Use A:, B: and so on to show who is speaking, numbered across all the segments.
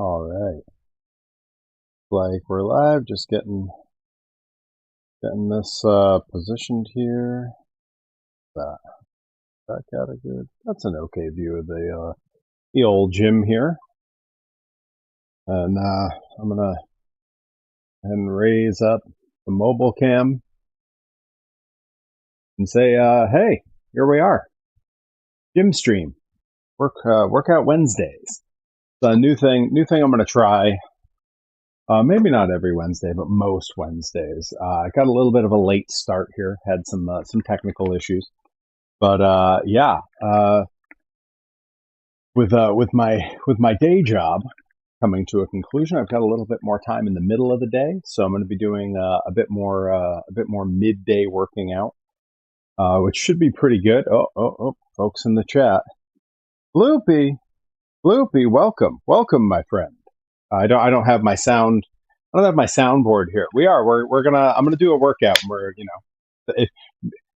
A: All right, like we're live, just getting this positioned here. That that got a good. That's an okay view of the old gym here, and I'm gonna and raise up the mobile cam and say, hey, here we are, gym stream, workout Wednesdays. It's a new thing I'm gonna try. Maybe not every Wednesday, but most Wednesdays. I got a little bit of a late start here. Had some technical issues, but yeah. With my day job coming to a conclusion, I've got a little bit more time in the middle of the day, so I'm going to be doing a bit more midday working out, which should be pretty good. Oh, folks in the chat, Bloopy, Bloopy, welcome, my friend. I don't have my sound. I don't have my soundboard here. I'm gonna do a workout. And if,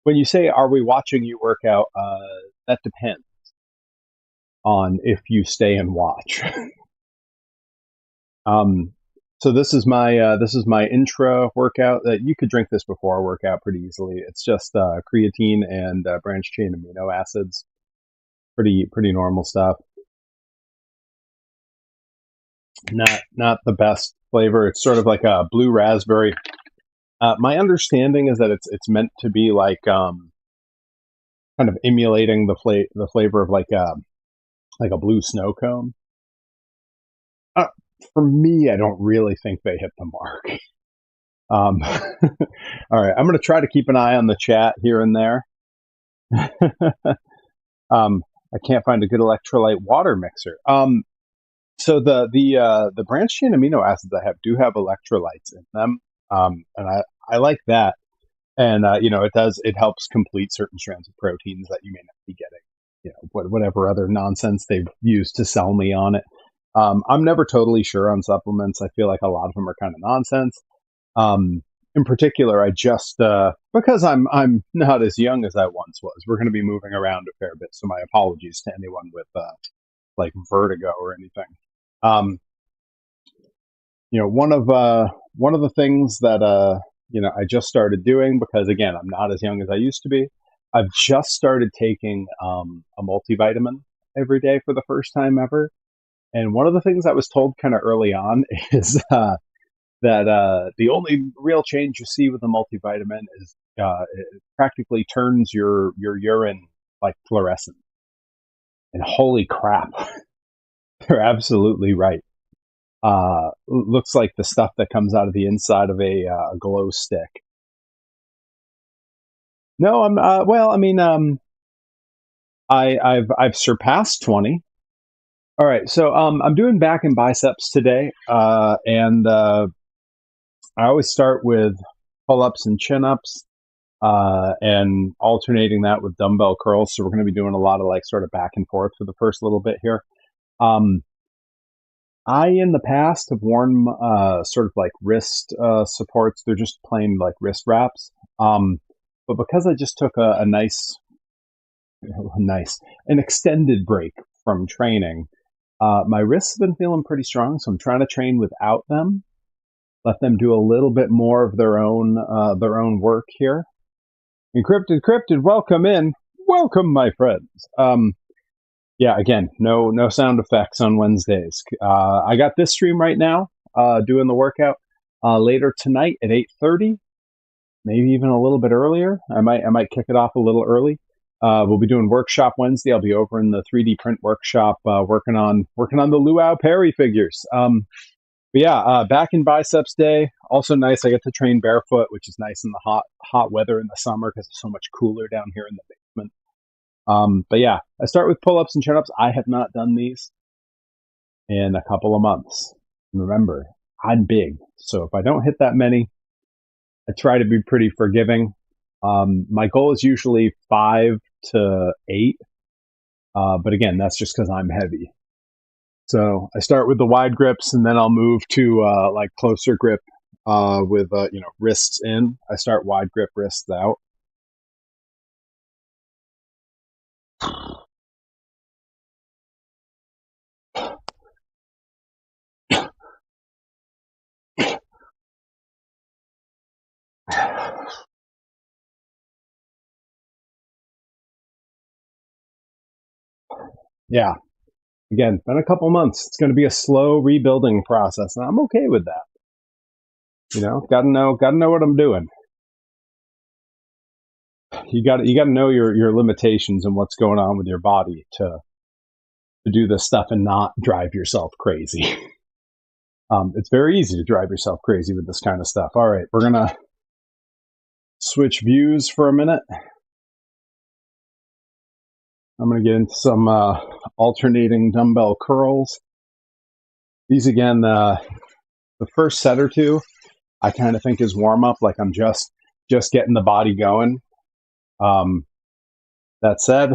A: when you say, "Are we watching you work out?" That depends on if you stay and watch. So this is my intra workout. That you could drink this before a workout pretty easily. It's just creatine and branched chain amino acids. Pretty normal stuff. Not the best flavor. It's sort of like a blue raspberry. My understanding is that it's meant to be like kind of emulating the flavor of like a blue snow cone. Uh, for me, I don't really think they hit the mark. All right, I'm going to try to keep an eye on the chat here and there. I can't find a good electrolyte water mixer. So the branched chain amino acids I do have electrolytes in them, and I like that. And it helps complete certain strands of proteins that you may not be getting. Whatever other nonsense they've used to sell me on it. I'm never totally sure on supplements. I feel like a lot of them are kind of nonsense. In particular, I just because I'm not as young as I once was. We're going to be moving around a fair bit, so my apologies to anyone with like vertigo or anything. Um, one of the things that I just started doing, because again I'm not as young as I used to be. I've just started taking a multivitamin every day for the first time ever. And one of the things I was told kind of early on is that the only real change you see with a multivitamin is it practically turns your urine like fluorescent. And holy crap, they're absolutely right. Looks like the stuff that comes out of the inside of a glow stick. No, I'm well. I mean, I've surpassed 20. All right, so I'm doing back and biceps today, and I always start with pull-ups and chin-ups, and alternating that with dumbbell curls. So we're going to be doing a lot of like sort of back and forth for the first little bit here. I in the past have worn sort of like wrist supports. They're just plain like wrist wraps. But because I just took a an extended break from training, my wrists have been feeling pretty strong. So I'm trying to train without them. Let them do a little bit more of their own work here. Encrypted, welcome in. Welcome, my friends. Yeah, again, no sound effects on Wednesdays. I got this stream right now, doing the workout. Later tonight at 8:30, maybe even a little bit earlier. I might kick it off a little early. We'll be doing workshop Wednesday. I'll be over in the 3D print workshop, working on the Luau Perry figures. But yeah, back in biceps day. Also nice. I get to train barefoot, which is nice in the hot weather in the summer because it's so much cooler down here in the basement. But yeah, I start with pull-ups and chin-ups. I have not done these in a couple of months. And remember, I'm big, so if I don't hit that many, I try to be pretty forgiving. My goal is usually 5 to 8, but again, that's just because I'm heavy. So I start with the wide grips, and then I'll move to like closer grip with wrists in. I start wide grip, wrists out. Yeah. Again, been a couple months. It's going to be a slow rebuilding process, and I'm okay with that. Got to know what I'm doing. You got to know your limitations and what's going on with your body to do this stuff and not drive yourself crazy. It's very easy to drive yourself crazy with this kind of stuff. All right, we're gonna switch views for a minute. I'm gonna get into some alternating dumbbell curls. These again, the first set or two, I kind of think is warm up. Like I'm just getting the body going. That said,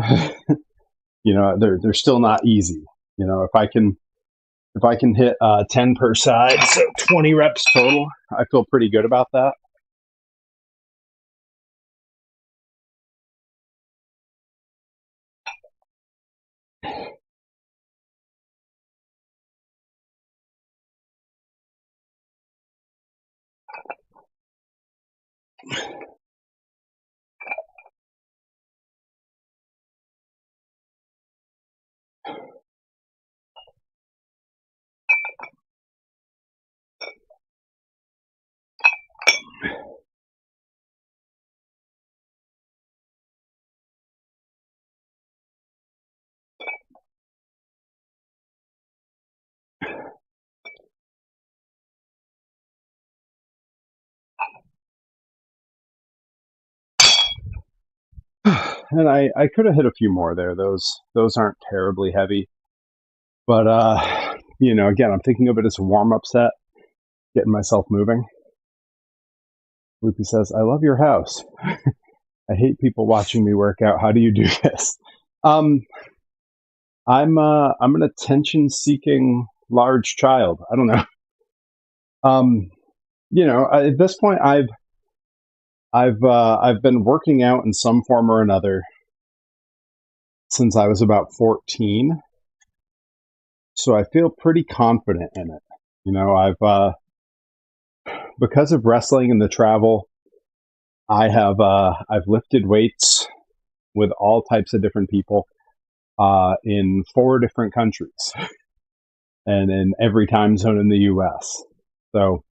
A: they're still not easy. If I can hit 10 per side, so 20 reps total, I feel pretty good about that. And I could have hit a few more there. Those aren't terribly heavy, but again, I'm thinking of it as a warm up set, getting myself moving. Loopy says, "I love your house. I hate people watching me work out. How do you do this?" Um, I'm an attention seeking large child. I don't know. Um, at this point, I've been working out in some form or another since I was about 14. So I feel pretty confident in it. I've because of wrestling and the travel, I've lifted weights with all types of different people in 4 different countries and in every time zone in the U.S. So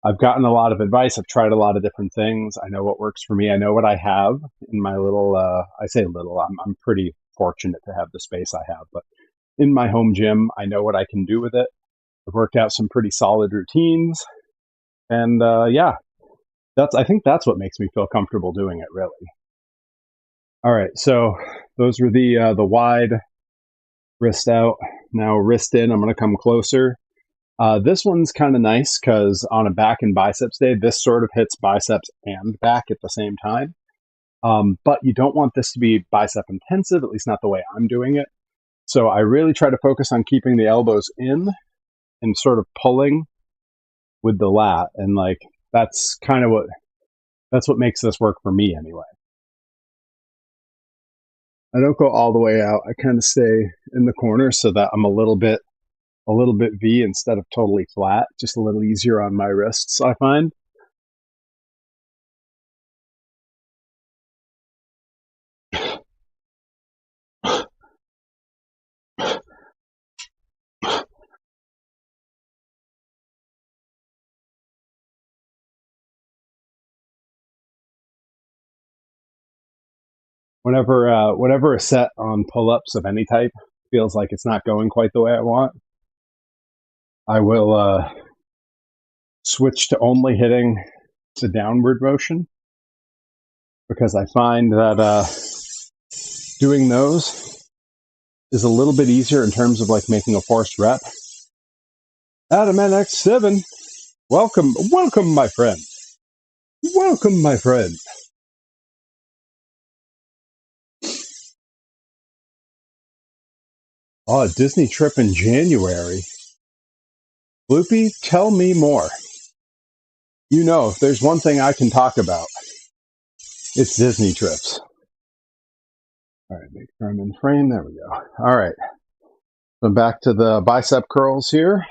A: I've gotten a lot of advice. I've tried a lot of different things. I know what works for me. I know what I have in my little. I say little. I'm pretty fortunate to have the space I have, but in my home gym, I know what I can do with it. I've worked out some pretty solid routines, and yeah, I think that's what makes me feel comfortable doing it. Really. All right, so those were the wide wrist out. Now wrist in. I'm going to come closer. This one's kind of nice because on a back and biceps day, this sort of hits biceps and back at the same time. But you don't want this to be bicep intensive, at least not the way I'm doing it. So I really try to focus on keeping the elbows in and sort of pulling with the lat. And like, that's what makes this work for me anyway. I don't go all the way out. I kind of stay in the corner so that I'm a little bit V instead of totally flat, just a little easier on my wrists, I find. Whenever a set on pull-ups of any type feels like it's not going quite the way I want, I will switch to only hitting the downward motion because I find that doing those is a little bit easier in terms of like making a forced rep. Adam NX7, welcome, my friend. Welcome, my friend. Oh, a Disney trip in January. Loopy, tell me more. If there's one thing I can talk about, it's Disney trips. All right, make sure I'm in frame. There we go. All right. So back to the bicep curls here.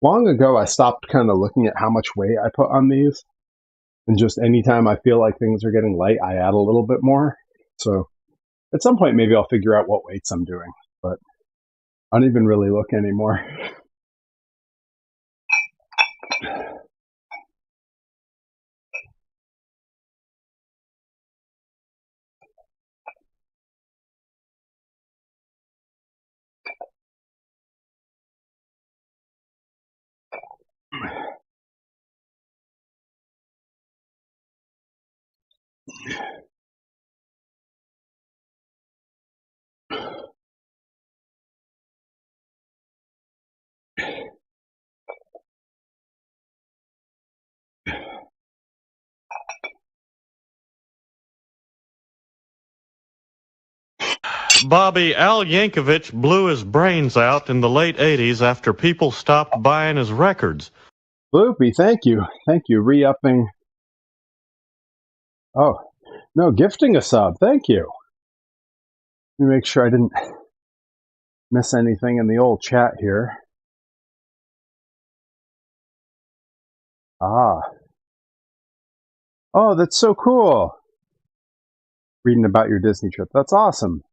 A: Long ago, I stopped kind of looking at how much weight I put on these And just anytime I feel like things are getting light, I add a little bit more. So at some point, maybe I'll figure out what weights I'm doing, but I don't even really look anymore.
B: Bobby, Al Yankovic blew his brains out in the late 80s after people stopped buying his records.
A: Bloopy, thank you. Thank you. Re-upping. Oh, no, gifting a sub. Thank you. Let me make sure I didn't miss anything in the old chat here. Ah. Oh, that's so cool. Reading about your Disney trip. That's awesome.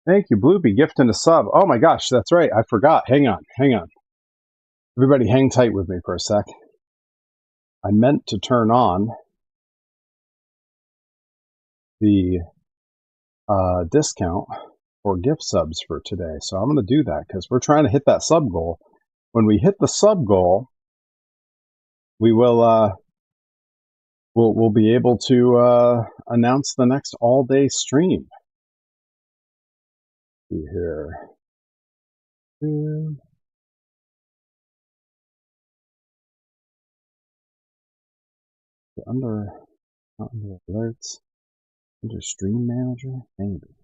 A: Thank you, Bloopy, gifting a sub. Oh my gosh, that's right. I forgot. Hang on. Everybody hang tight with me for a sec. I meant to turn on the discount for gift subs for today. So I'm going to do that because we're trying to hit that sub goal. When we hit the sub goal, we will we'll be able to announce the next all-day stream. Let's see here. Under alerts, under stream manager, maybe.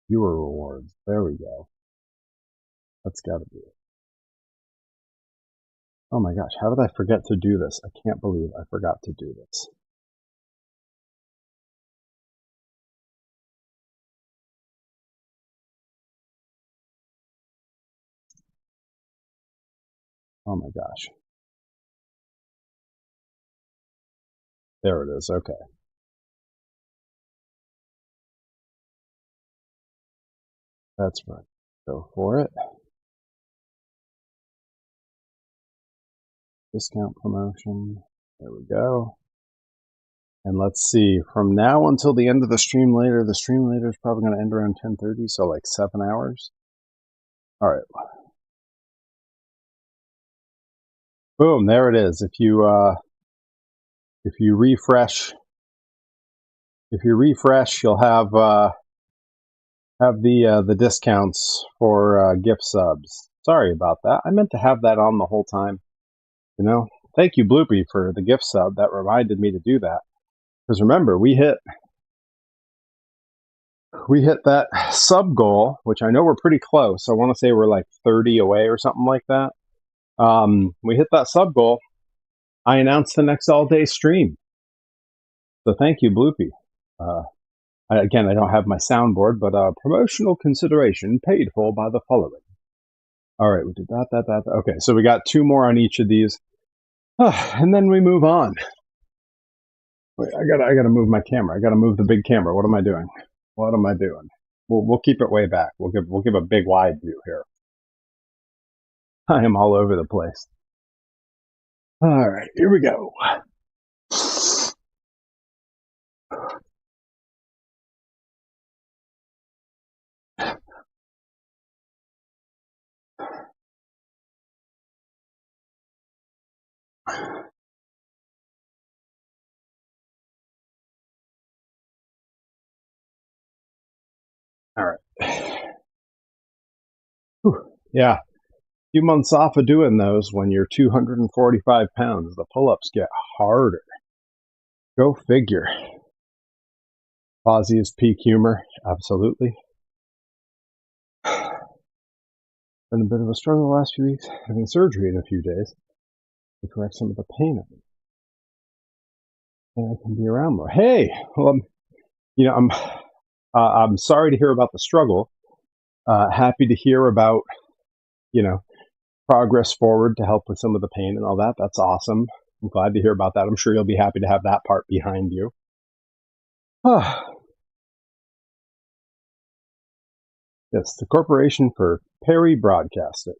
A: Viewer rewards. There we go. That's got to be it. Oh my gosh, how did I forget to do this? I can't believe I forgot to do this. Oh my gosh. There it is. Okay. That's right. Go for it. Discount promotion. There we go. And let's see, from now until the end of the stream later is probably going to end around 10:30, so like 7 hours. All right. Boom, there it is. If you refresh, you'll have the discounts for gift subs. Sorry about that. I meant to have that on the whole time. You know, thank you, Bloopy, for the gift sub. That reminded me to do that. Because remember, we hit that sub goal, which I know we're pretty close. I want to say we're like 30 away or something like that. We hit that sub goal. I announced the next all-day stream. So thank you, Bloopy. Again, I don't have my soundboard, but promotional consideration paid for by the following. All right, we did that. Okay, so we got 2 more on each of these. And then we move on. Wait, I gotta move my camera. I gotta move the big camera. What am I doing? We'll keep it way back. We'll give a big wide view here. I am all over the place. All right, here we go. All right. Whew. Yeah, a few months off of doing those when you're 245 pounds. The pull-ups get harder. Go figure. Ozzy's peak humor, absolutely. Been a bit of a struggle the last few weeks, having surgery in a few days to correct some of the pain of it. And I can be around more. Hey, well, I'm sorry to hear about the struggle. Happy to hear about, progress forward to help with some of the pain and all that. That's awesome. I'm glad to hear about that. I'm sure you'll be happy to have that part behind you. Yes, the Corporation for Perry Broadcasting.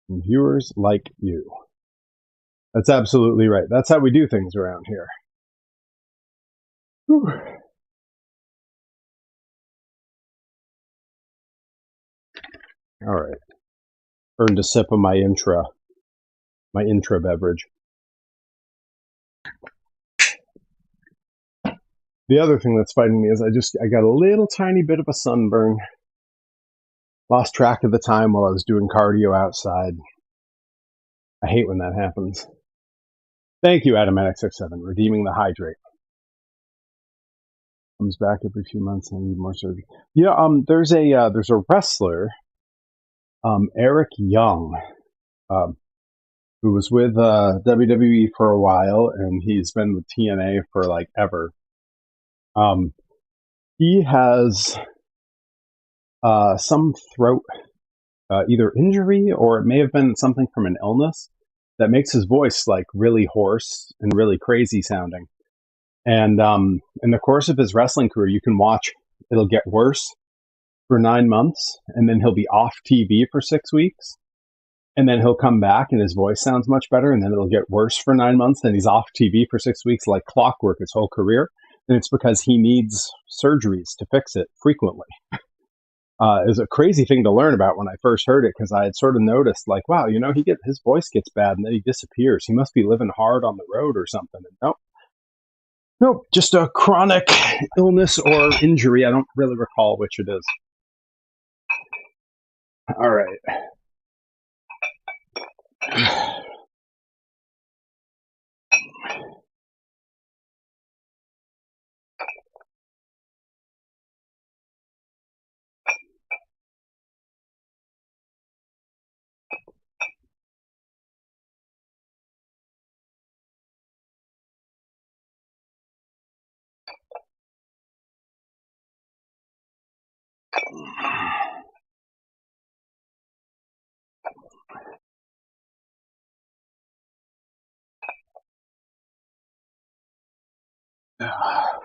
A: And viewers like you. That's absolutely right. That's how we do things around here. Whew. All right. Earned a sip of my intra beverage. The other thing that's fighting me is I got a little tiny bit of a sunburn. Lost track of the time while I was doing cardio outside. I hate when that happens. Thank you, Adamatic67, redeeming the hydrate. Comes back every few months and I need more surgery. Yeah, there's a wrestler, Eric Young, who was with WWE for a while, and he's been with TNA for like ever. He has some throat either injury or it may have been something from an illness that makes his voice like really hoarse and really crazy sounding. And in the course of his wrestling career, you can watch it'll get worse for 9 months, and then he'll be off TV for 6 weeks, and then he'll come back and his voice sounds much better, and then it'll get worse for 9 months, then he's off TV for 6 weeks like clockwork his whole career. And it's because he needs surgeries to fix it frequently. It was a crazy thing to learn about when I first heard it, because I had sort of noticed, like, wow, his voice gets bad and then he disappears. He must be living hard on the road or something. And nope, just a chronic illness or injury. I don't really recall which it is. All right.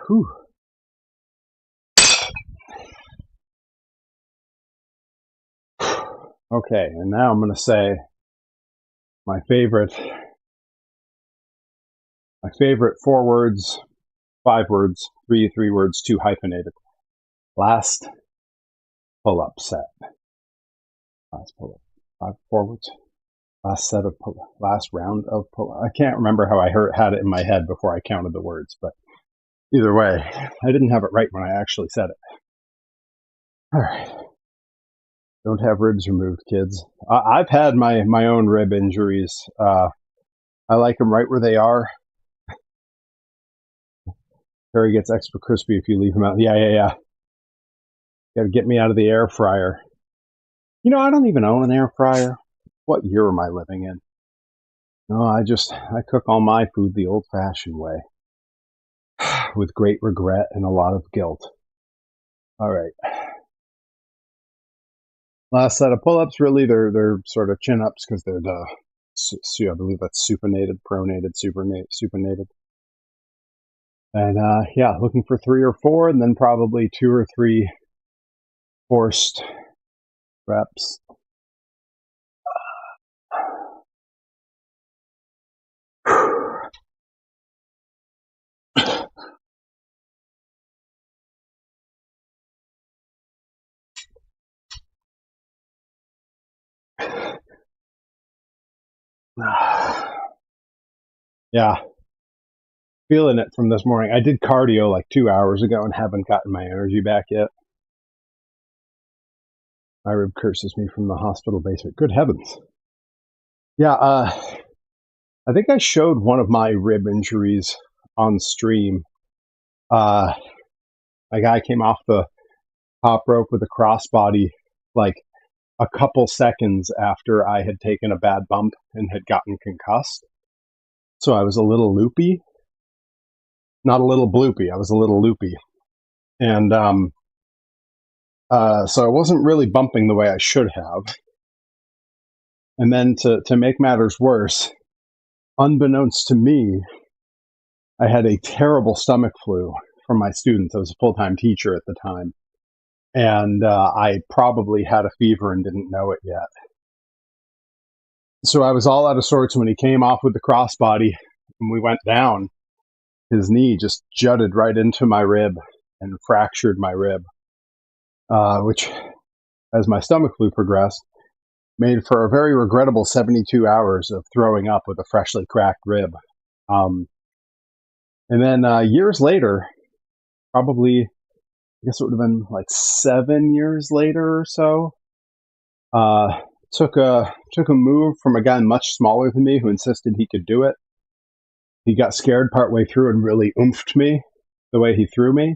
A: Whew. Okay, and now I'm going to say my favorite 4 words, 5 words, three words, 2 hyphenated. Last pull-up set. Last pull-up. 5 forwards. Last set of pull-up. Last round of pull-up. I can't remember how I had it in my head before I counted the words, but either way, I didn't have it right when I actually said it. All right. Don't have ribs removed, kids. I've had my own rib injuries. I like them right where they are. Harry gets extra crispy if you leave him out. Yeah. Got to get me out of the air fryer. I don't even own an air fryer. What year am I living in? No, I cook all my food the old-fashioned way, with great regret and a lot of guilt. All right. Last set of pull-ups, really, they're sort of chin-ups because they're I believe that's supinated, pronated, supinated. And looking for 3 or 4, and then probably 2 or 3 forced reps. Yeah. Feeling it from this morning. I did cardio like 2 hours ago and haven't gotten my energy back yet. My rib curses me from the hospital basement. Good heavens. Yeah, I think I showed one of my rib injuries on stream. A guy came off the top rope with a crossbody like a couple seconds after I had taken a bad bump and had gotten concussed. So I was a little loopy. Not a little bloopy, I was a little loopy. And so I wasn't really bumping the way I should have. And then to make matters worse, unbeknownst to me, I had a terrible stomach flu from my students. I was a full-time teacher at the time. And I probably had a fever and didn't know it yet. So I was all out of sorts when he came off with the crossbody and we went down. His knee just jutted right into my rib and fractured my rib, which, as my stomach flu progressed, made for a very regrettable 72 hours of throwing up with a freshly cracked rib. And then years later, probably, I guess it would have been like 7 years later or so, took a move from a guy much smaller than me who insisted he could do it. He got scared partway through and really oomphed me the way he threw me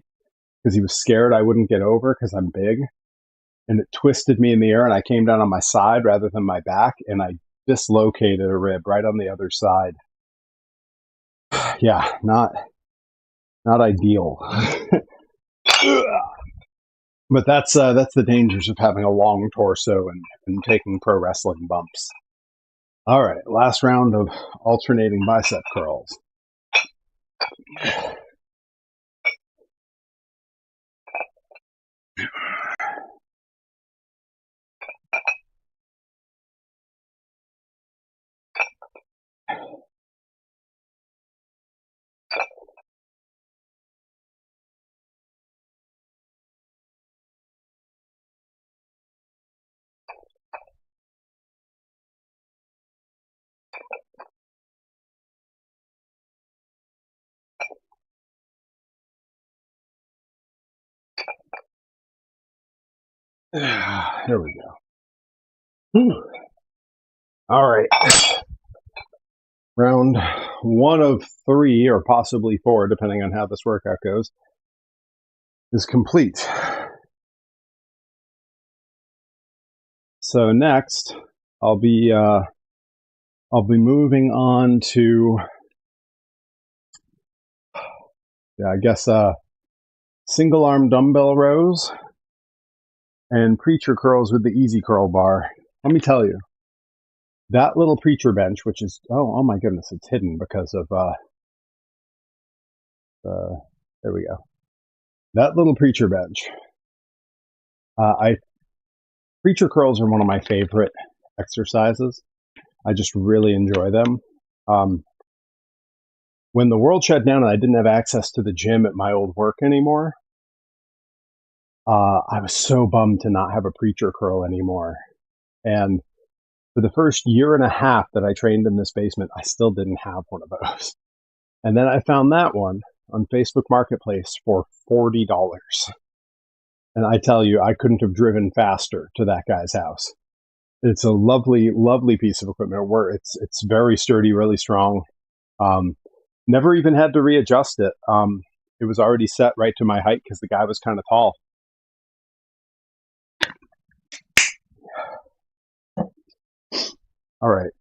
A: because he was scared I wouldn't get over because I'm big. And it twisted me in the air and I came down on my side rather than my back and I dislocated a rib right on the other side. Yeah, not ideal. But that's the dangers of having a long torso and taking pro wrestling bumps. All right, last round of alternating bicep curls. Here we go. Whew. All right. Round 1 of 3, or possibly 4, depending on how this workout goes, is complete. So next, I'll be moving on to, I guess, single arm dumbbell rows and preacher curls with the easy curl bar. Let me tell you, that little preacher bench, which is, oh my goodness, it's hidden because of, there we go. That little preacher bench. Preacher curls are one of my favorite exercises. I just really enjoy them. When the world shut down and I didn't have access to the gym at my old work anymore, I was so bummed to not have a preacher curl anymore. And for the first year and a half that I trained in this basement, I still didn't have one of those. And then I found that one on Facebook Marketplace for $40. And I tell you, I couldn't have driven faster to that guy's house. It's a lovely, lovely piece of equipment. It's very sturdy, really strong. Never even had to readjust it. It was already set right to my height because the guy was kind of tall. All right.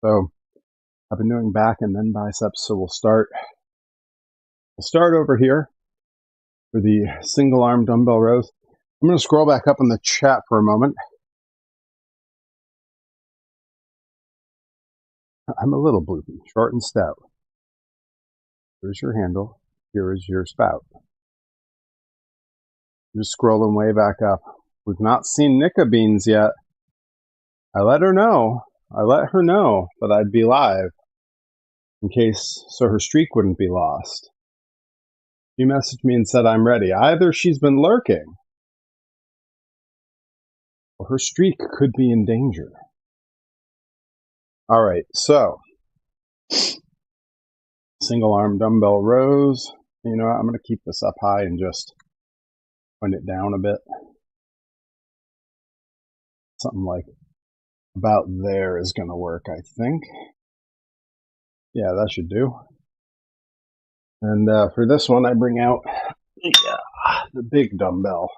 A: So I've been doing back and then biceps. So we'll start over here for the single arm dumbbell rows. I'm going to scroll back up in the chat for a moment. I'm a little bloopy, short and stout. Here's your handle. Here is your spout. Just scrolling way back up. We've not seen Nika Beans yet. I let her know that I'd be live in case, so her streak wouldn't be lost. She messaged me and said I'm ready. Either she's been lurking or her streak could be in danger. All right, so single arm dumbbell rows. You know, I'm going to keep this up high and just point it down a bit. Something like about there is going to work, I think. Yeah, that should do. And for this one, I bring out the big dumbbell.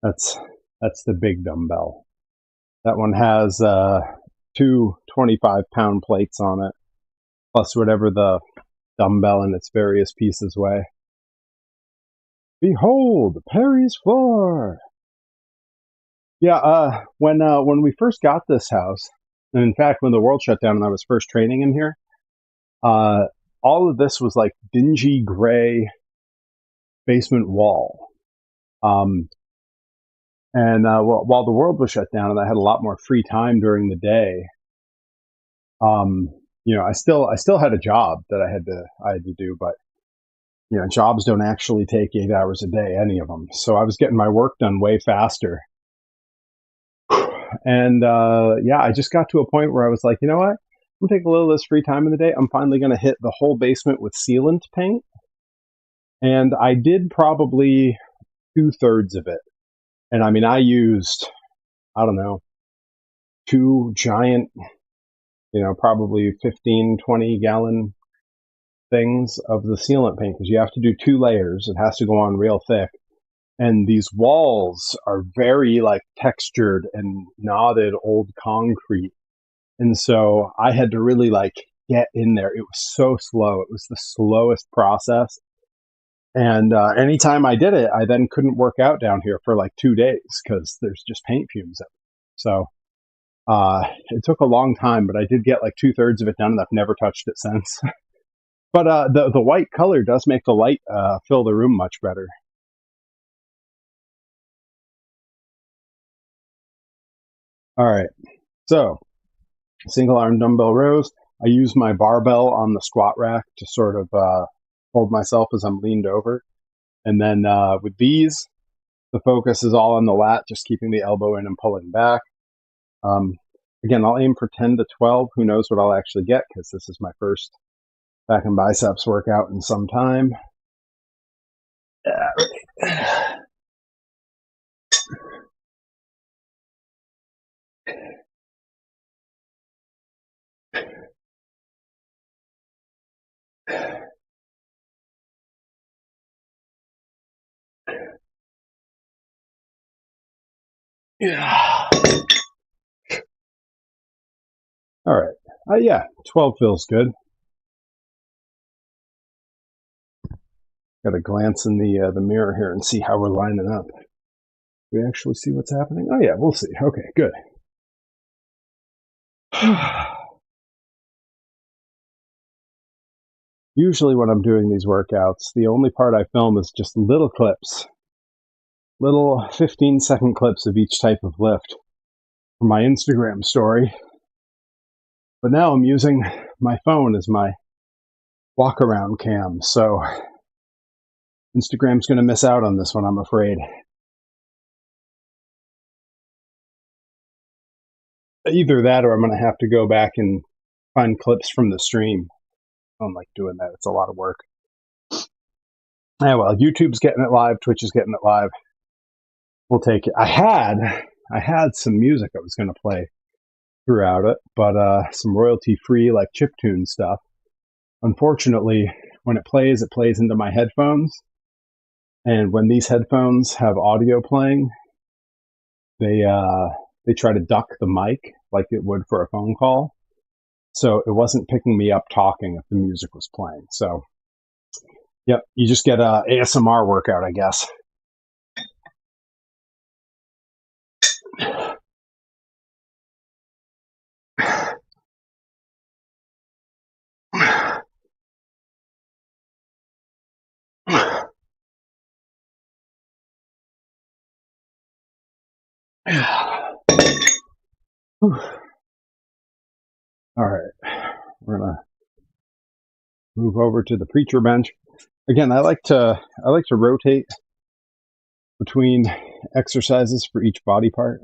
A: That's the big dumbbell. That one has 2 25-pound plates on it, plus whatever the dumbbell and its various pieces weigh. Behold, Perry's floor. Yeah, when we first got this house, and in fact, when the world shut down and I was first training in here, uh, all of this was like dingy gray basement wall. Um, and while the world was shut down and I had a lot more free time during the day, um, I still had a job that I had to do, but jobs don't actually take 8 hours a day, any of them. So I was getting my work done way faster. And yeah, I just got to a point where I was like, you know what? I'm gonna take a little of this free time in the day. I'm finally gonna hit the whole basement with sealant paint. And I did probably 2/3 of it. And I mean, I used, I don't know, two giant, probably 15, 20 gallon things of the sealant paint because you have to do two layers. It has to go on real thick. And these walls are very like textured and knotted old concrete. And so I had to really like get in there. It was so slow. It was the slowest process. And anytime I did it, I then couldn't work out down here for like 2 days because there's just paint fumes. So it took a long time, but I did get like 2/3 of it done, and I've never touched it since. But the white color does make the light fill the room much better. All right, so single arm dumbbell rows. I use my barbell on the squat rack to sort of hold myself as I'm leaned over. And then with these, the focus is all on the lat, just keeping the elbow in and pulling back. Um, again, I'll aim for 10 to 12. Who knows what I'll actually get because this is my first back and biceps workout in some time. Yeah. All right. Yeah, 12 feels good. Got to glance in the mirror here and see how we're lining up. We actually see what's happening? Oh, yeah, we'll see. Okay, good. Usually when I'm doing these workouts, the only part I film is just little clips, little 15-second clips of each type of lift for my Instagram story. But now I'm using my phone as my walk around cam, so Instagram's going to miss out on this one, I'm afraid. Either that or I'm going to have to go back and find clips from the stream. I don't like doing that. It's a lot of work. Yeah, well, YouTube's getting it live. Twitch is getting it live. We'll take it. I had some music I was going to play throughout it, but some royalty-free like chiptune stuff. Unfortunately, when it plays into my headphones. And when these headphones have audio playing, they try to duck the mic like it would for a phone call. So it wasn't picking me up talking if the music was playing. So, yep, you just get a ASMR workout, I guess. All right, we're gonna move over to the preacher bench. Again, I like to rotate between exercises for each body part.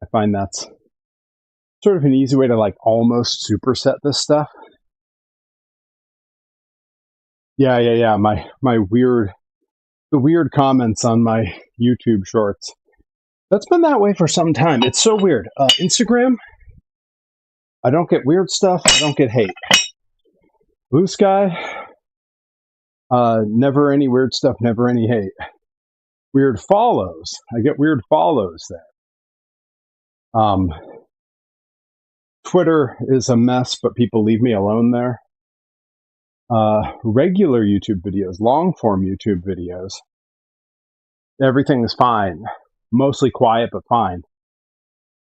A: I find that's sort of an easy way to like almost superset this stuff. Yeah. My weird comments on my YouTube shorts. That's been that way for some time. It's so weird. Instagram, I don't get weird stuff. I don't get hate. Blue Sky, never any weird stuff, never any hate. Weird follows. I get weird follows there. Twitter is a mess, but people leave me alone there. Regular YouTube videos, long form YouTube videos, everything is fine. Mostly quiet, but fine.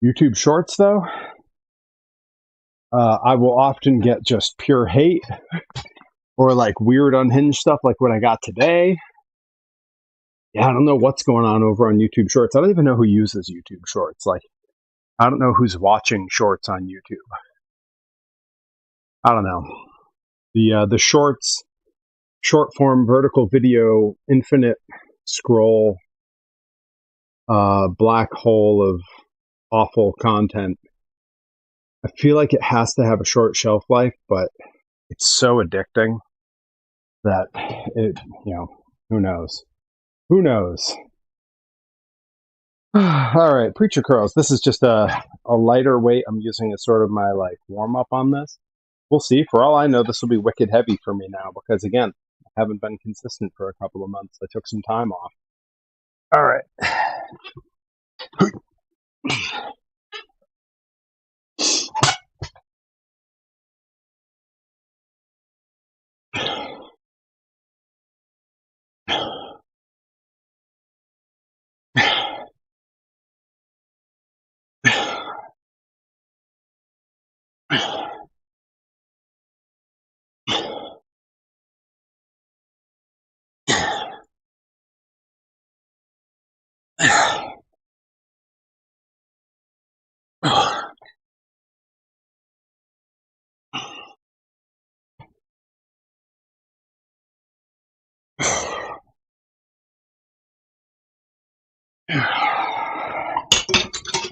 A: YouTube Shorts, though, I will often get just pure hate or like weird unhinged stuff like what I got today. Yeah, I don't know what's going on over on YouTube Shorts. I don't even know who uses YouTube Shorts. Like, I don't know who's watching shorts on YouTube. I don't know. The shorts, short form vertical video, infinite scroll, black hole of awful content. I feel like it has to have a short shelf life, but it's so addicting that it, who knows? Who knows? All right, preacher curls. This is just a lighter weight. I'm using as sort of my like warm up on this. We'll see. For all I know, this will be wicked heavy for me now because again, I haven't been consistent for a couple of months. I took some time off. All right.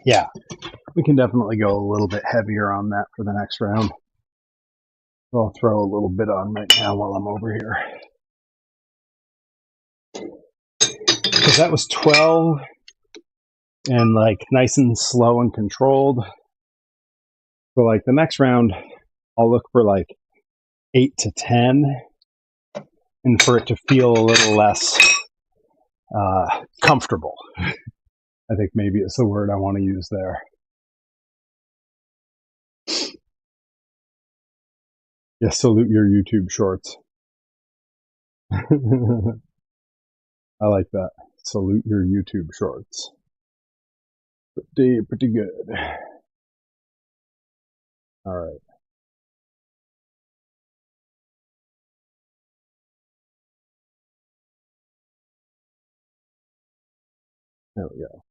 A: Yeah, we can definitely go a little bit heavier on that for the next round. So I'll throw a little bit on right now while I'm over here. Because that was 12 and like nice and slow and controlled. So like the next round, I'll look for like 8 to 10 and for it to feel a little less comfortable. I think maybe it's the word I want to use there. Yeah, salute your YouTube shorts. I like that. Salute your YouTube shorts. Pretty good. All right. There we go.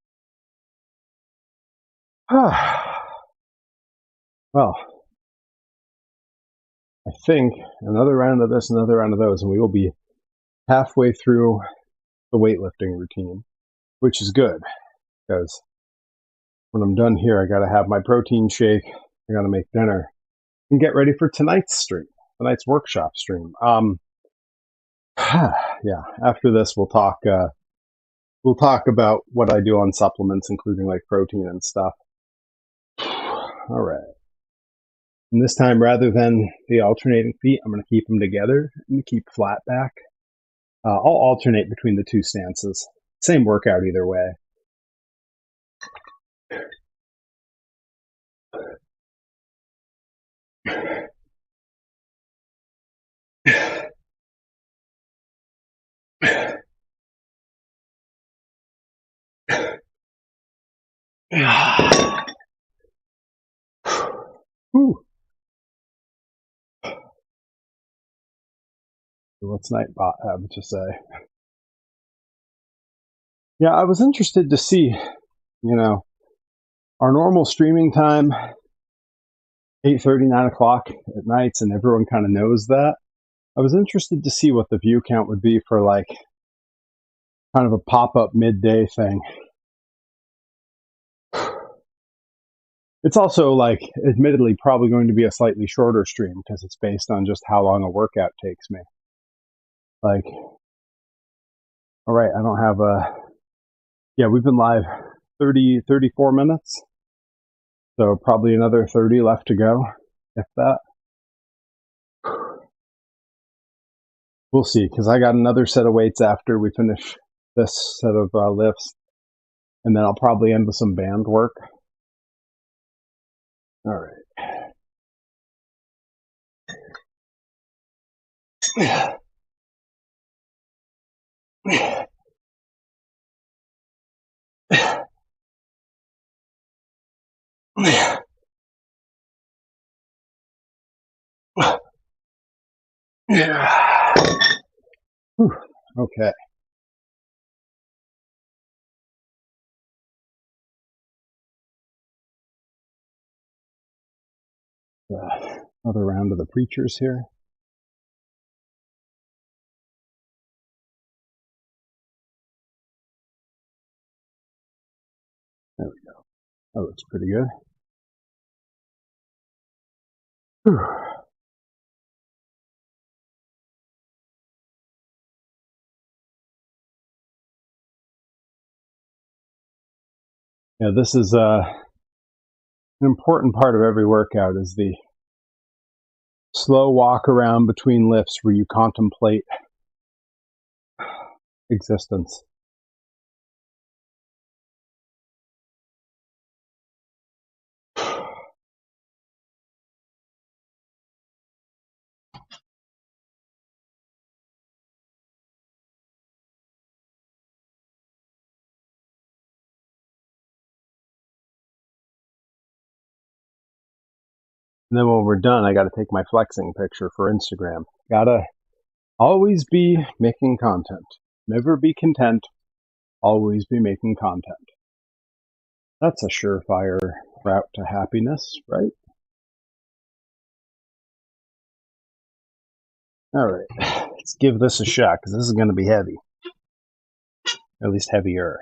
A: Well, I think another round of this, another round of those, and we will be halfway through the weightlifting routine, which is good because when I'm done here, I got to have my protein shake. I got to make dinner and get ready for tonight's stream, tonight's workshop stream. Yeah. After this, we'll talk. We'll talk about what I do on supplements, including like protein and stuff. All right. And this time, rather than the alternating feet, I'm going to keep them together and keep flat back. I'll alternate between the two stances. Same workout either way. Whew. What's Nightbot have to say? Yeah, I was interested to see, our normal streaming time, 8:30, 9 o'clock at nights, and everyone kind of knows that. I was interested to see what the view count would be for like kind of a pop-up midday thing. It's also like, admittedly, probably going to be a slightly shorter stream because it's based on just how long a workout takes me. Like, all right, I don't have yeah, we've been live 30, 34 minutes. So probably another 30 left to go, if that. We'll see, because I got another set of weights after we finish this set of lifts. And then I'll probably end with some band work. All right. Okay. Another round of the preachers here. There we go. That looks pretty good. Yeah, this is an important part of every workout is the slow walk around between lifts where you contemplate existence. And then when we're done, I got to take my flexing picture for Instagram. Gotta always be making content. Never be content. Always be making content. That's a surefire route to happiness, right? All right, let's give this a shot because this is going to be heavy. At least heavier.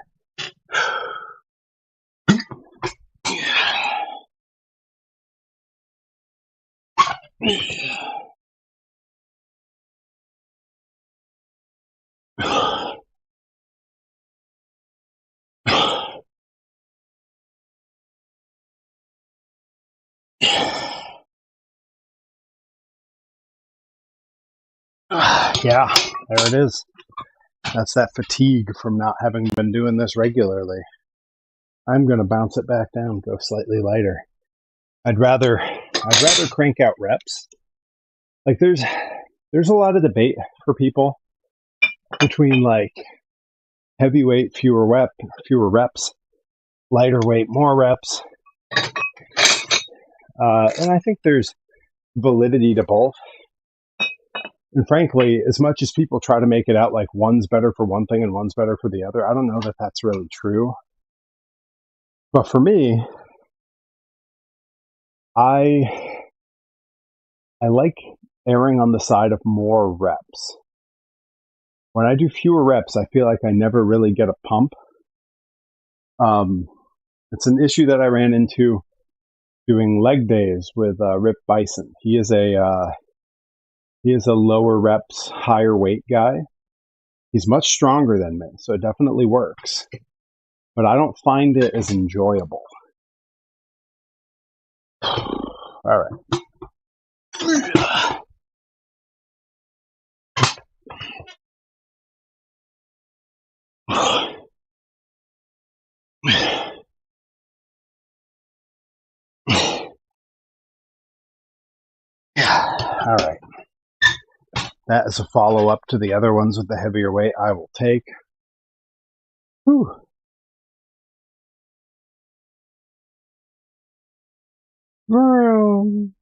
A: Yeah, there it is. That's that fatigue from not having been doing this regularly. I'm going to bounce it back down, go slightly lighter. I'd rather crank out reps. Like there's a lot of debate for people between like heavyweight, fewer reps, lighter weight, more reps. And I think there's validity to both. And frankly, as much as people try to make it out like one's better for one thing and one's better for the other, I don't know that that's really true. But for me, I like erring on the side of more reps. When I do fewer reps, I feel like I never really get a pump. It's an issue that I ran into doing leg days with Rip Bison. He is a lower reps, higher weight guy. He's much stronger than me, so it definitely works. But I don't find it as enjoyable. All right. All right. That is a follow-up to the other ones with the heavier weight I will take. Whew.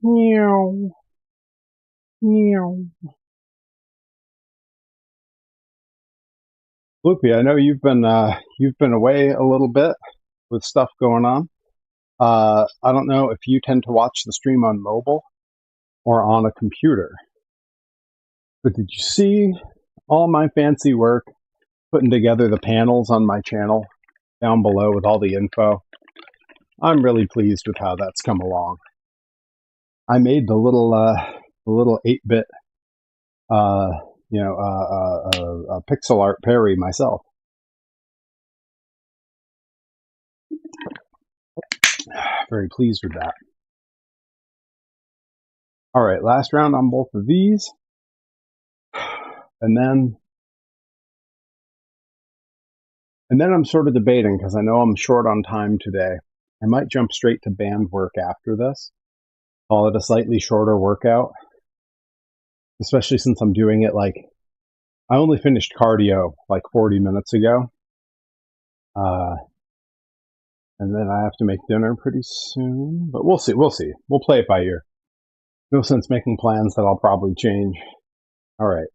A: Meow. Meow. Loopy, I know you've been away a little bit with stuff going on. I don't know if you tend to watch the stream on mobile or on a computer, but did you see all my fancy work putting together the panels on my channel down below with all the info? I'm really pleased with how that's come along. I made the little 8-bit pixel art Perry myself. Very pleased with that. All right, last round on both of these. And then I'm sort of debating because I know I'm short on time today. I might jump straight to band work after this. Call it a slightly shorter workout. especially since I'm doing it like I only finished cardio like 40 minutes ago. Uh, and then I have to make dinner pretty soon, but we'll see. We'll see. We'll play it by ear. No sense making plans that I'll probably change. All right.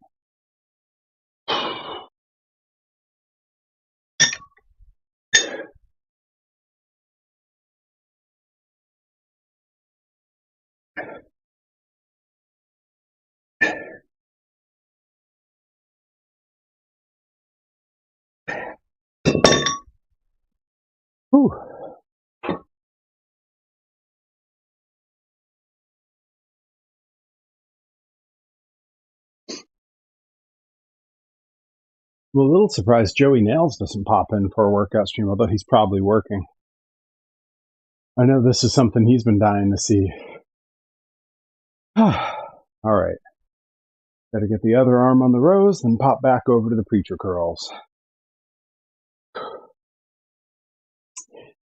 A: Whew. I'm a little surprised Joey Nails doesn't pop in for a workout stream, although he's probably working. I know this is something he's been dying to see. All right. Got to get the other arm on the rows, then pop back over to the preacher curls.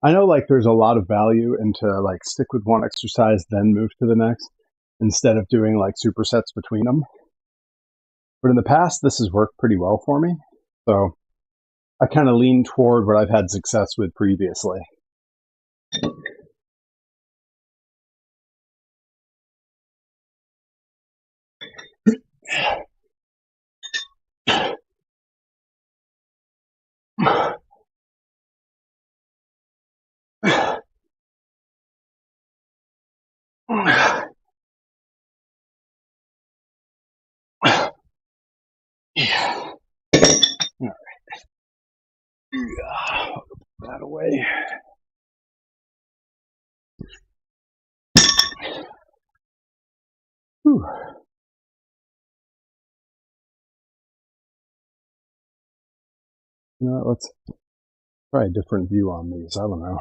A: I know like there's a lot of value into like stick with one exercise, then move to the next, instead of doing like supersets between them. But in the past, this has worked pretty well for me. So I kind of lean toward what I've had success with previously. Yeah. All right. Yeah. Put that away. Whew. You know, let's try a different view on these. I don't know.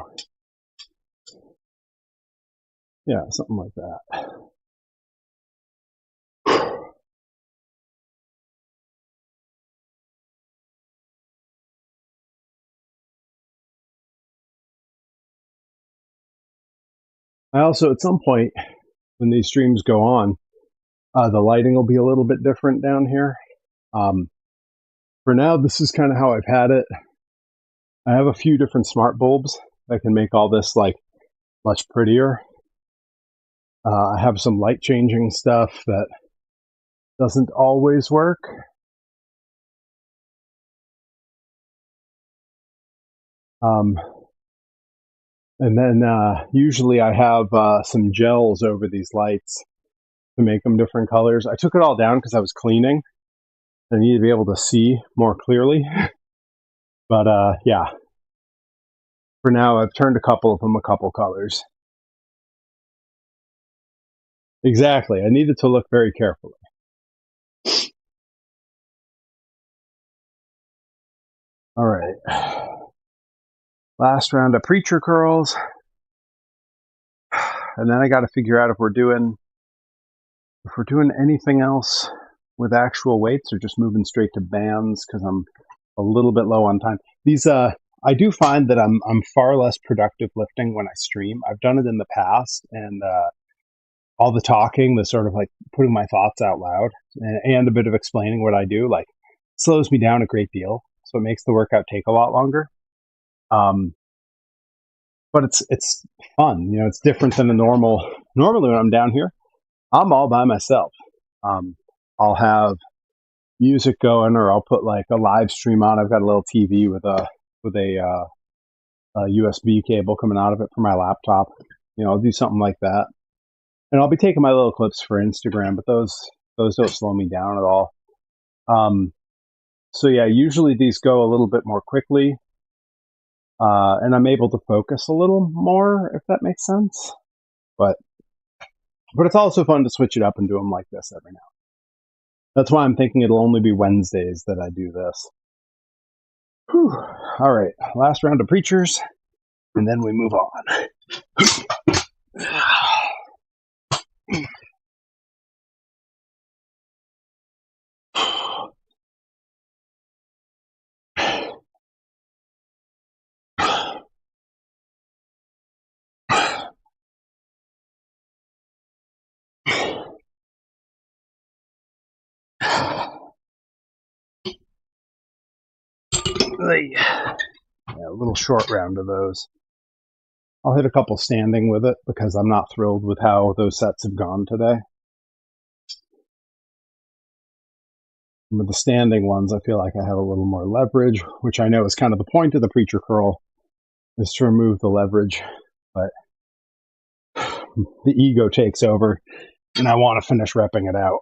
A: Yeah, something like that. I also, at some point, when these streams go on, the lighting will be a little bit different down here. For now, this is kind of how I've had it. I have a few different smart bulbs that can make all this like much prettier. I have some light changing stuff that doesn't always work. Um, and then usually I have some gels over these lights to make them different colors. I took it all down because I was cleaning. I need to be able to see more clearly. But yeah, for now I've turned a couple of them a couple colors. Exactly. I needed to look very carefully. All right. Last round of preacher curls. And then I got to figure out if we're doing anything else with actual weights or just moving straight to bands because I'm a little bit low on time. These I do find that I'm far less productive lifting when I stream. I've done it in the past, and all the talking, the sort of like putting my thoughts out loud, and a bit of explaining what I do, like slows me down a great deal. So it makes the workout take a lot longer. But it's fun, you know. It's different than the normal. Normally, when I'm down here, I'm all by myself. I'll have music going, or I'll put like a live stream on. I've got a little TV with a USB cable coming out of it for my laptop. You know, I'll do something like that, and I'll be taking my little clips for Instagram. But those don't slow me down at all. Um, so yeah, usually these go a little bit more quickly, and I'm able to focus a little more, if that makes sense. But it's also fun to switch it up and do them like this every now. That's why I'm thinking it'll only be Wednesdays that I do this. Whew. All right, last round of preachers, and then we move on. Yeah, a little short round of those. I'll hit a couple standing with it because I'm not thrilled with how those sets have gone today. And with the standing ones, I feel like I have a little more leverage, which I know is kind of the point of the preacher curl, is to remove the leverage. But the ego takes over, and I want to finish repping it out.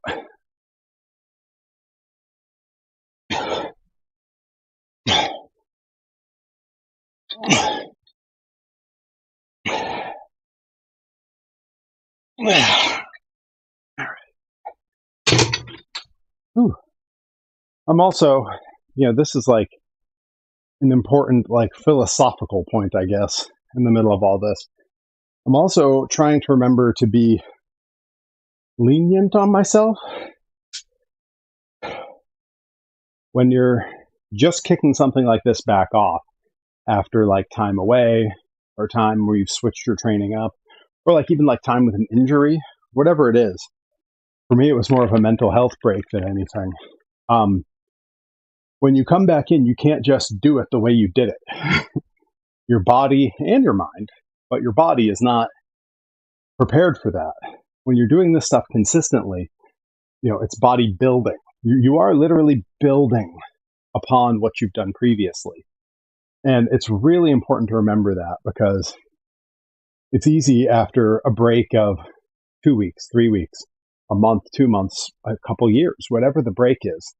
A: Ooh. I'm also, this is like an important, like, philosophical point, I guess, in the middle of all this. I'm also trying to remember to be lenient on myself. When you're just kicking something like this back off after like time away or time where you've switched your training up, or like even like time with an injury, whatever it is. For me, it was more of a mental health break than anything. When you come back in, you can't just do it the way you did it. Your body and your mind, but your body is not prepared for that. When you're doing this stuff consistently, it's body building. You are literally building upon what you've done previously. And it's really important to remember that because it's easy after a break of 2 weeks, 3 weeks, a month, 2 months, a couple years, whatever the break is,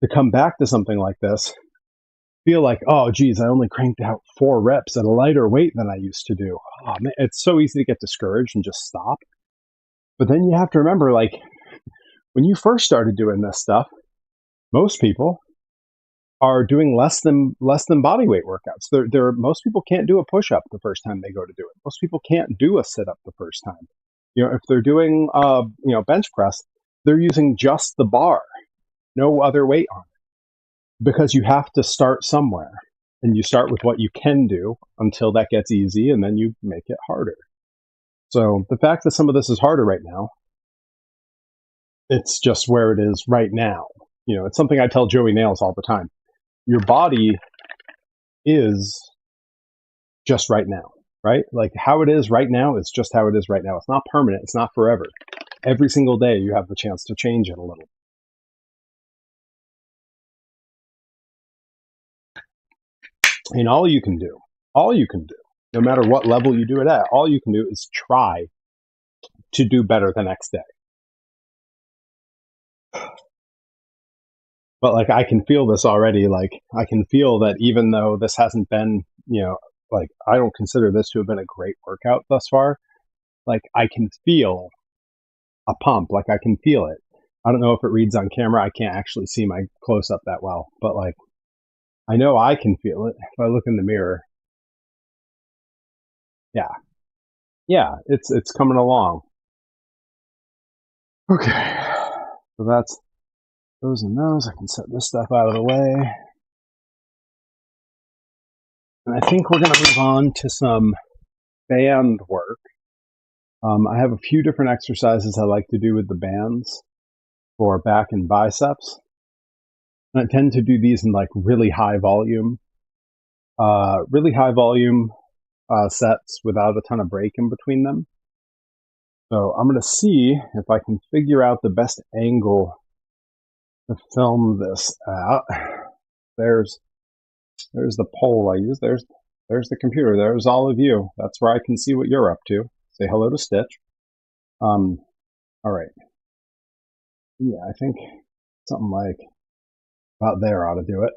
A: to come back to something like this, feel like, oh, geez, I only cranked out 4 reps at a lighter weight than I used to do. Oh, man, it's so easy to get discouraged and just stop. But then you have to remember, like, when you first started doing this stuff, most people are doing less than body weight workouts. Most people can't do a push up the first time they go to do it. Most people can't do a sit up the first time. If they're doing bench press, they're using just the bar, no other weight on it, because you have to start somewhere, and you start with what you can do until that gets easy, and then you make it harder. So the fact that some of this is harder right now, it's just where it is right now. It's something I tell Joey Nails all the time. Your body is just right now, right? Like how it is right now is just how it is right now. It's not permanent. It's not forever. Every single day you have the chance to change it a little. And all you can do, no matter what level you do it at, all you can do is try to do better the next day. But like I can feel this already. Like I can feel that even though this hasn't been, like I don't consider this to have been a great workout thus far, like I can feel a pump. Like I can feel it. I don't know if it reads on camera. I can't actually see my close up that well, but like I know I can feel it if I look in the mirror. Yeah, it's coming along. Okay, so that's those and those. I can set this stuff out of the way, and I think we're going to move on to some band work. I have a few different exercises I like to do with the bands for back and biceps. And I tend to do these in like really high volume sets without a ton of break in between them. So I'm going to see if I can figure out the best angle to film this at. There's the pole I use. There's the computer. There's all of you. That's where I can see what you're up to. Say hello to Stitch. All right. Yeah, I think something like about there ought to do it.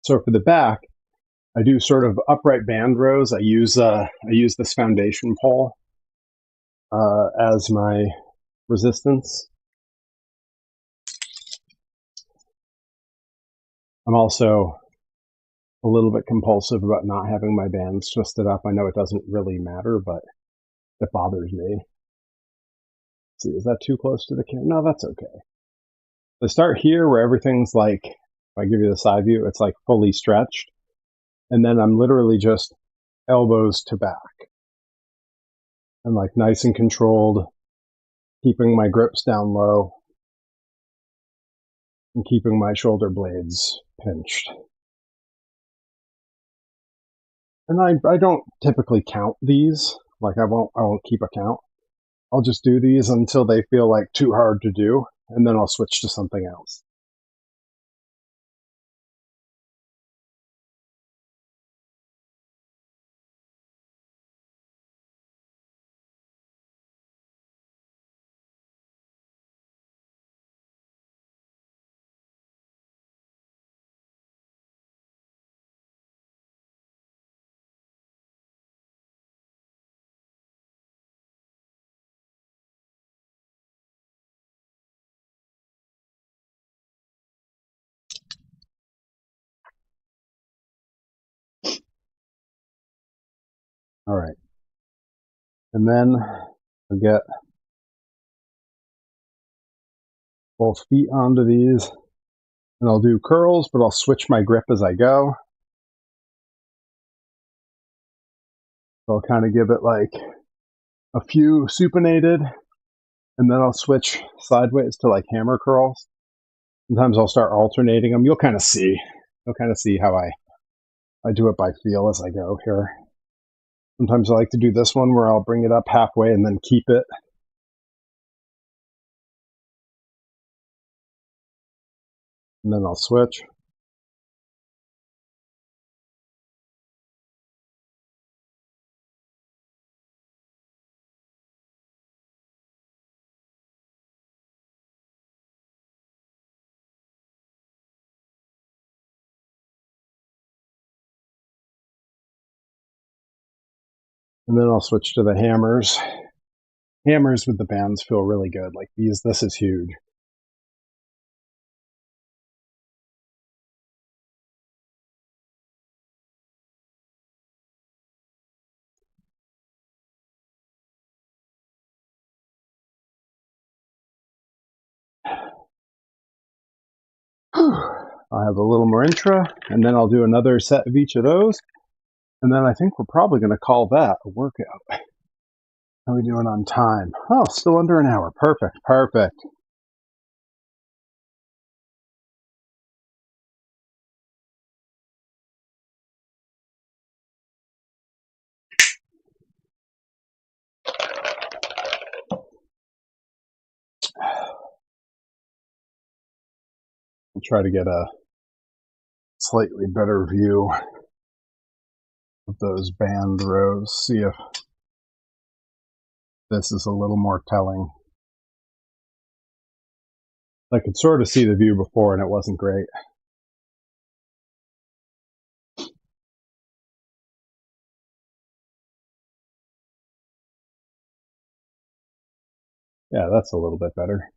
A: So for the back, I do sort of upright band rows. I use this foundation pole as my resistance. I'm also a little bit compulsive about not having my bands twisted up. I know it doesn't really matter, but it bothers me. Let's see, is that too close to the camera? No, that's okay. I start here where everything's like, if I give you the side view, it's like fully stretched. And then I'm literally just elbows to back. And like nice and controlled, keeping my grips down low and keeping my shoulder blades pinched. And I don't typically count these. Like I won't keep a count. I'll just do these until they feel like too hard to do, and then I'll switch to something else. All right. And then I'll get both feet onto these, and I'll do curls, but I'll switch my grip as I go. So I'll kind of give it like a few supinated, and then I'll switch sideways to like hammer curls. Sometimes I'll start alternating them. You'll kind of see. You'll kind of see how I do it by feel as I go here. Sometimes I like to do this one where I'll bring it up halfway and then keep it. And then I'll switch. And then I'll switch to the hammers. Hammers with the bands feel really good. Like these, this is huge. I'll have a little more intra, and then I'll do another set of each of those. And then I think we're probably going to call that a workout. How are we doing on time? Oh, still under an hour. Perfect, perfect. I'll try to get a slightly better view of those band rows. See if this is a little more telling. I could sort of see the view before and it wasn't great. Yeah, that's a little bit better.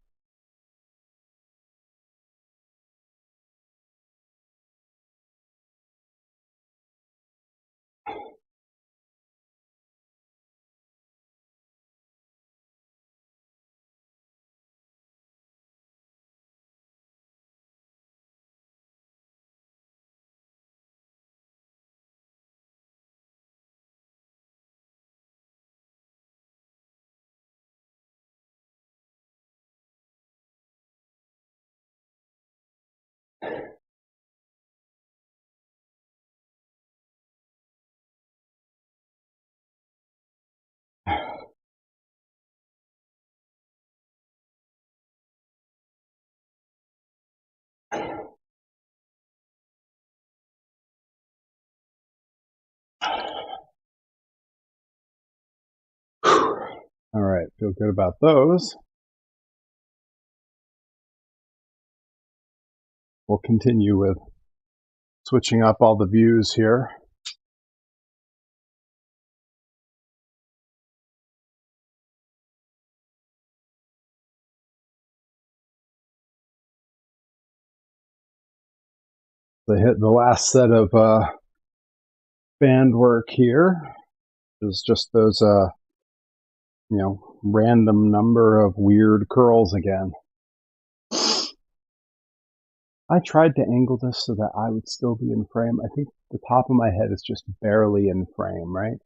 A: All right, feel good about those. We'll continue with switching up all the views here. They hit the last set of band work here. Is just those random number of weird curls again. I tried to angle this so that I would still be in frame. I think the top of my head is just barely in frame, right?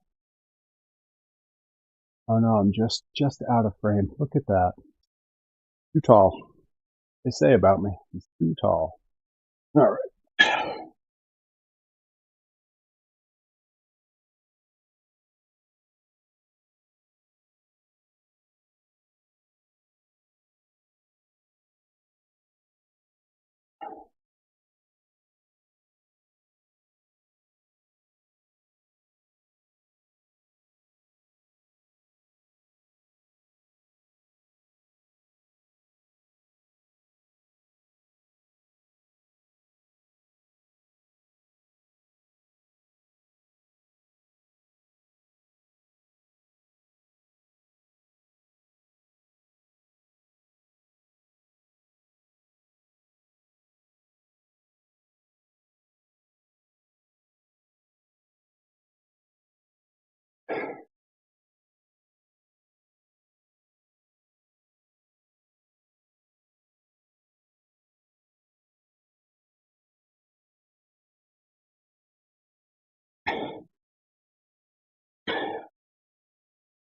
A: Oh no, I'm just out of frame. Look at that. Too tall. They say about me. He's too tall. All right.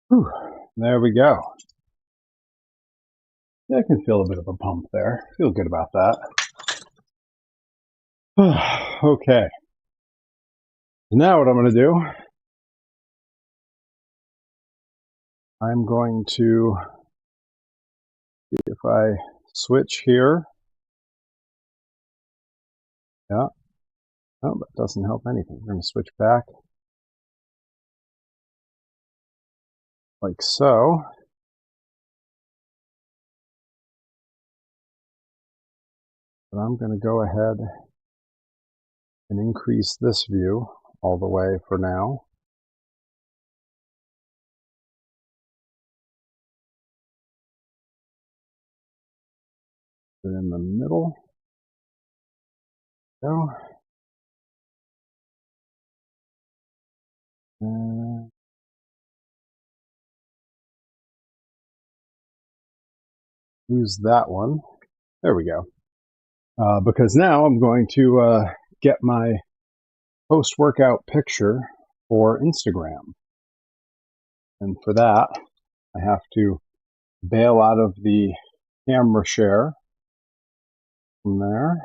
A: Whew, there we go. Yeah, I can feel a bit of a pump there. Feel good about that. Okay. Now what I'm going to do, I'm going to see if I switch here. Yeah. Oh, that doesn't help anything. We're going to switch back like so. But I'm going to go ahead and increase this view all the way for now. Put it in the middle. Go. And use that one. There we go. Because now I'm going to get my post-workout picture for Instagram. And for that, I have to bail out of the camera share from there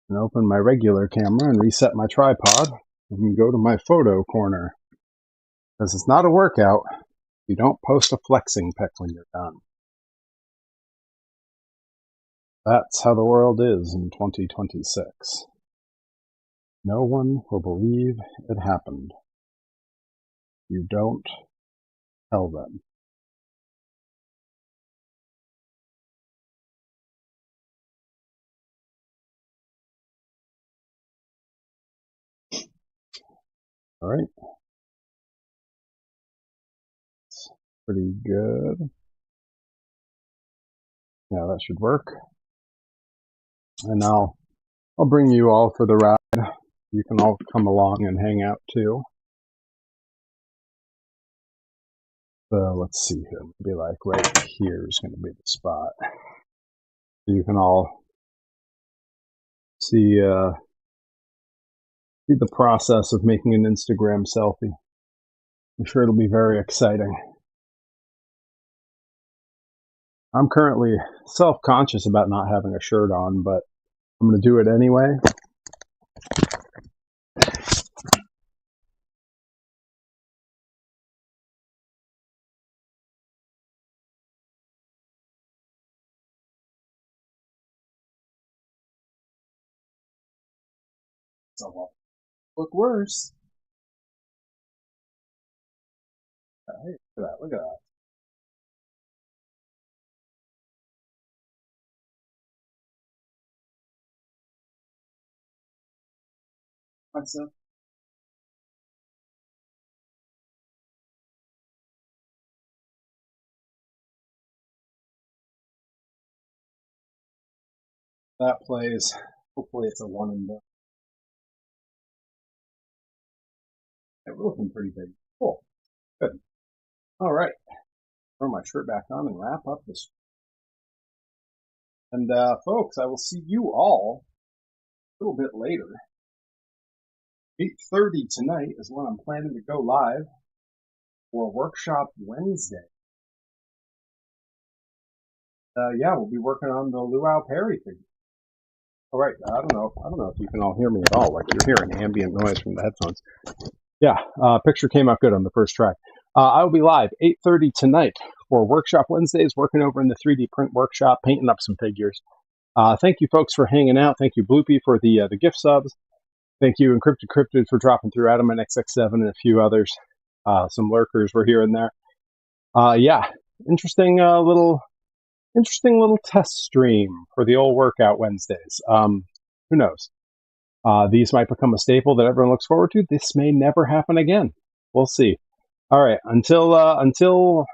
A: and open my regular camera and reset my tripod and go to my photo corner. Because it's not a workout, you don't post a flexing pic when you're done. That's how the world is in 2026. No one will believe it happened. You don't tell them. All right. It's pretty good. Yeah, that should work. And I'll bring you all for the ride. You can all come along and hang out too. So let's see here. Maybe like right here is going to be the spot. You can all see the process of making an Instagram selfie. I'm sure it'll be very exciting. I'm currently self-conscious about not having a shirt on, but I'm going to do it anyway. So I'll look worse. Hey, look at that, look at that. Myself. That plays. Hopefully it's a one and done. Yeah, we're looking pretty big. Cool. Good. All right. Throw my shirt back on and wrap up this. And folks, I will see you all a little bit later. 8:30 tonight is when I'm planning to go live for Workshop Wednesday. Yeah, we'll be working on the Luau Perry figure. All right. I don't know if you can all hear me at all. Like you're hearing ambient noise from the headphones. Yeah. Picture came out good on the first try. I will be live 8:30 tonight for Workshop Wednesdays, working over in the 3D print workshop, painting up some figures. Thank you, folks, for hanging out. Thank you, Bloopy, for the gift subs. Thank you, Encrypted Cryptid, for dropping through. Adam and XX7 and a few others. Some lurkers were here and there. Yeah, interesting little test stream for the old Workout Wednesdays. Who knows? These might become a staple that everyone looks forward to. This may never happen again. We'll see. All right. Until